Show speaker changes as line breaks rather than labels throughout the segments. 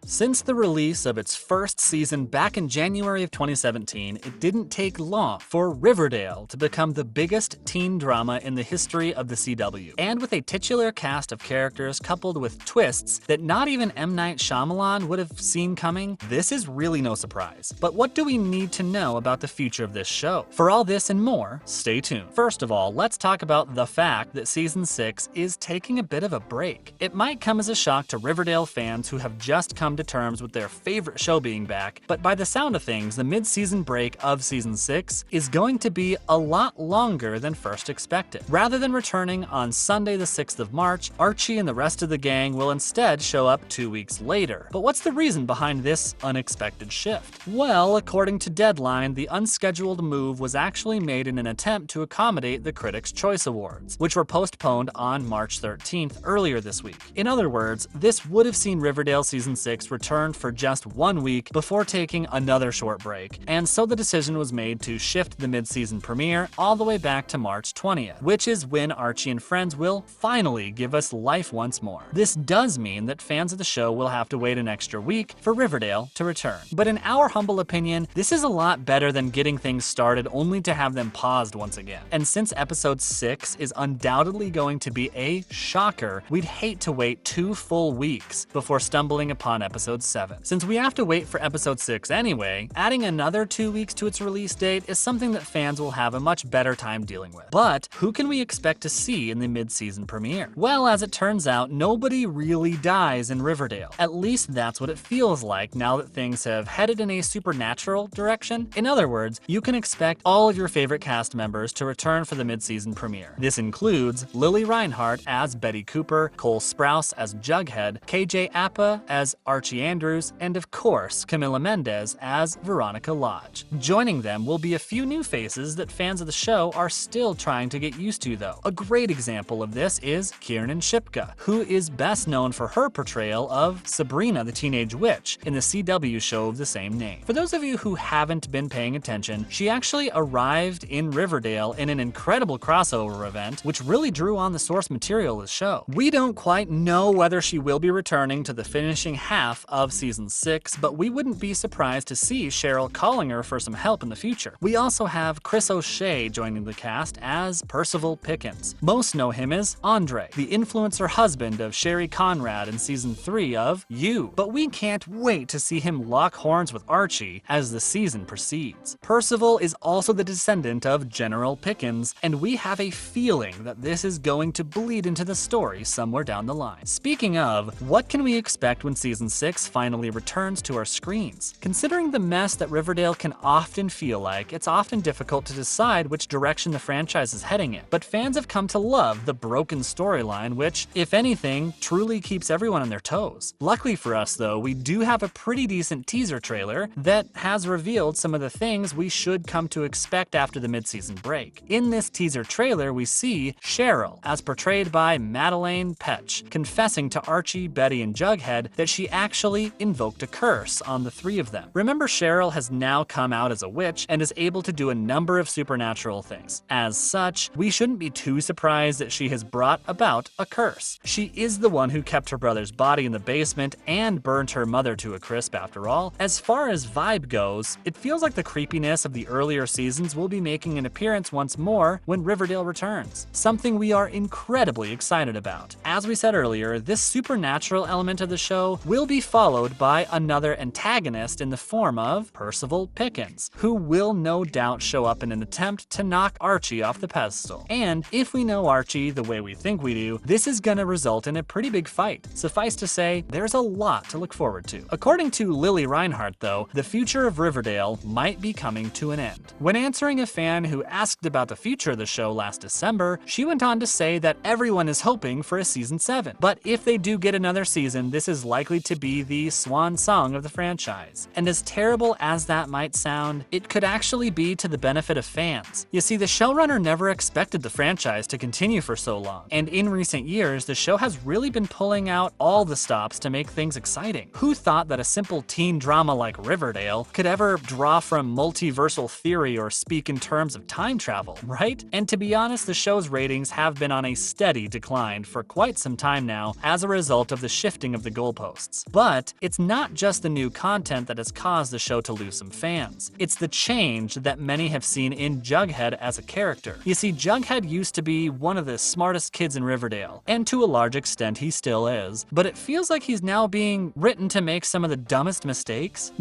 Since the release of its first season back in January of 2017, it didn't take long for Riverdale to become the biggest teen drama in the history of the CW. And with a titular cast of characters coupled with twists that not even M. Night Shyamalan would have seen coming, this is really no surprise. But what do we need to know about the future of this show? For all this and more, stay tuned. First of all, let's talk about the fact that Season 6 is taking a bit of a break. It might come as a shock to Riverdale fans who have just come to terms with their favorite show being back, but by the sound of things, the mid-season break of Season 6 is going to be a lot longer than first expected. Rather than returning on Sunday the 6th of March, Archie and the rest of the gang will instead show up 2 weeks later. But what's the reason behind this unexpected shift? Well, according to Deadline, the unscheduled move was actually made in an attempt to accommodate the Critics' Choice Awards, which were postponed on March 13th earlier this week. In other words, this would have seen Riverdale Season 6 return for just 1 week before taking another short break, and so the decision was made to shift the mid-season premiere all the way back to March 20th, which is when Archie and friends will finally give us life once more. This does mean that fans of the show will have to wait an extra week for Riverdale to return. But in our humble opinion, this is a lot better than getting things started only to have them paused once again. And since episode 6 is undoubtedly going to be a shocker, we'd hate to wait 2 full weeks before stumbling upon episode 7. Since we have to wait for episode 6 anyway, adding another 2 weeks to its release date is something that fans will have a much better time dealing with. But who can we expect to see in the mid-season premiere? Well, as it turns out, nobody really dies in Riverdale. At least that's what it feels like now that things have headed in a supernatural direction. In other words, you can expect all of your favorite cast members to return for the mid-season premiere. This includes Lily Reinhart as Betty Cooper, Cole Sprouse as Jughead, KJ Apa as Archie Andrews, and of course, Camila Mendez as Veronica Lodge. Joining them will be a few new faces that fans of the show are still trying to get used to though. A great example of this is Kiernan Shipka, who is best known for her portrayal of Sabrina the Teenage Witch in the CW show of the same name. For those of you who haven't been paying attention, she actually arrived in Riverdale in an incredible crossover event, which really drew on the source material of the show. We don't quite know whether she will be returning to the finishing half of Season 6, but we wouldn't be surprised to see Cheryl calling her for some help in the future. We also have Chris O'Shea joining the cast as Percival Pickens. Most know him as Andre, the influencer husband of Sherry Conrad in Season 3 of You. But we can't wait to see him lock horns with Archie as the season proceeds. Percival is also the descendant of General Pickens, and we have a feeling that this is going to bleed into the story somewhere down the line. Speaking of, what can we expect when Season 6 finally returns to our screens? Considering the mess that Riverdale can often feel like, it's often difficult to decide which direction the franchise is heading in. But fans have come to love the broken storyline, which, if anything, truly keeps everyone on their toes. Luckily for us though, we do have a pretty decent teaser trailer that has revealed some of the things we should come to expect after the mid-season break. In this teaser trailer, we see Cheryl, as portrayed by Madelaine Petsch, confessing to Archie, Betty, and Jughead that she actually invoked a curse on the 3 of them. Remember, Cheryl has now come out as a witch and is able to do a number of supernatural things. As such, we shouldn't be too surprised that she has brought about a curse. She is the one who kept her brother's body in the basement and burned her mother to a crisp after all. As far as vibe goes, it feels like the creepiness of the earlier seasons will be making an appearance once more when Riverdale returns, something we are incredibly excited about. As we said earlier, this supernatural element of the show will be followed by another antagonist in the form of Percival Pickens, who will no doubt show up in an attempt to knock Archie off the pedestal. And if we know Archie the way we think we do, this is gonna result in a pretty big fight. Suffice to say, there's a lot to look forward to. According to Lily Reinhart though, the future of Riverdale might be coming to an end. When answering a fan who asked about the future of the show last December, she went on to say that everyone is hoping for a Season 7. But if they do get another season, this is likely to be the swan song of the franchise. And as terrible as that might sound, it could actually be to the benefit of fans. You see, the showrunner never expected the franchise to continue for so long, and in recent years, the show has really been pulling out all the stops to make things exciting. Who thought that a simple teen drama like Riverdale could ever draw from multiversal theory or speak in terms of time travel, right? And to be honest, the show's ratings have been on a steady decline for quite some time now as a result of the shifting of the goalposts. But it's not just the new content that has caused the show to lose some fans. It's the change that many have seen in Jughead as a character. You see, Jughead used to be one of the smartest kids in Riverdale, and to a large extent he still is, but it feels like he's now being written to make some of the dumbest mistakes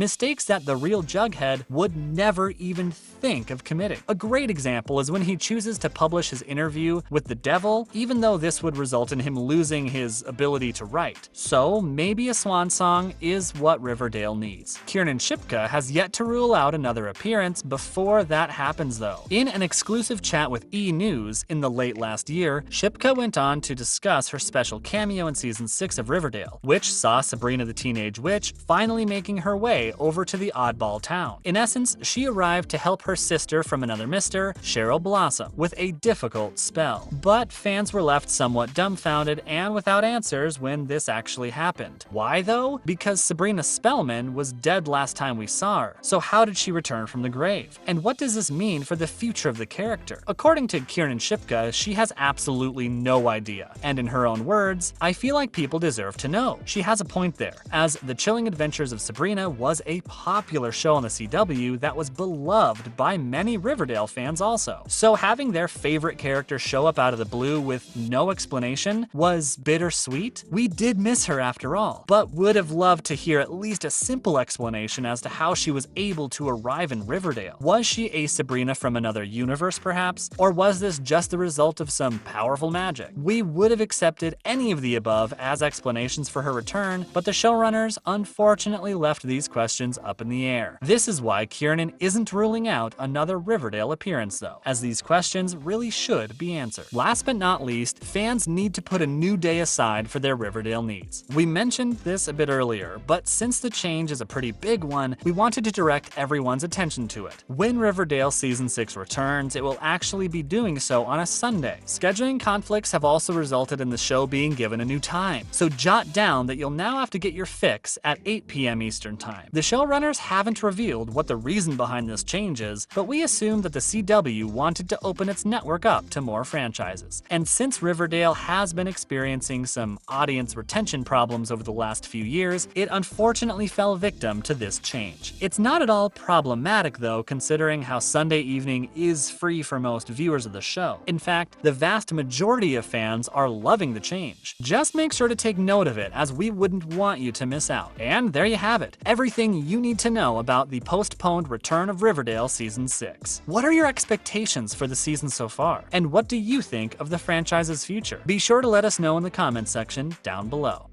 that the real Jughead would never even think of committing. A great example is when he chooses to publish his interview with the devil, even though this would result in him losing his ability to write. So maybe a swan song is what Riverdale needs. Kiernan Shipka has yet to rule out another appearance before that happens though. In an exclusive chat with E! News in the late last year, Shipka went on to discuss her special cameo in season 6 of Riverdale, which saw Sabrina the Teenage Witch finally making her way over to the oddball town. In essence, she arrived to help her sister from another mister, Cheryl Blossom, with a difficult spell. But fans were left somewhat dumbfounded and without answers when this actually happened. Why though? Because Sabrina Spellman was dead last time we saw her. So how did she return from the grave? And what does this mean for the future of the character? According to Kiernan Shipka, she has absolutely no idea. And in her own words, I feel like people deserve to know. She has a point there, as The Chilling Adventures of Sabrina was a popular show on the CW that was beloved by many Riverdale fans also. So having their favorite character show up out of the blue with no explanation was bittersweet. We did miss her after all, but would have loved to hear at least a simple explanation as to how she was able to arrive in Riverdale. Was she a Sabrina from another universe perhaps? Or was this just the result of some powerful magic? We would have accepted any of the above as explanations for her return, but the showrunners unfortunately left these questions up in the air. This is why Kiernan isn't ruling out another Riverdale appearance though, as these questions really should be answered. Last but not least, fans need to put a new day aside for their Riverdale needs. We mentioned this a bit earlier, but since the change is a pretty big one, we wanted to direct everyone's attention to it. When Riverdale Season 6 returns, it will actually be doing so on a Sunday. Scheduling conflicts have also resulted in the show being given a new time, so jot down that you'll now have to get your fix at 8 p.m. Eastern Time. The showrunners haven't revealed what the reason behind this change is, but we assume that the CW wanted to open its network up to more franchises. And since Riverdale has been experiencing some audience retention problems over the last few years, it unfortunately fell victim to this change. It's not at all problematic though, considering how Sunday evening is free for most viewers of the show. In fact, the vast majority of fans are loving the change. Just make sure to take note of it, as we wouldn't want you to miss out. And there you have it, everything you need to know about the postponed return of Riverdale Season 6. What are your expectations for the season so far? And what do you think of the franchise's future? Be sure to let us know in the comments section down below.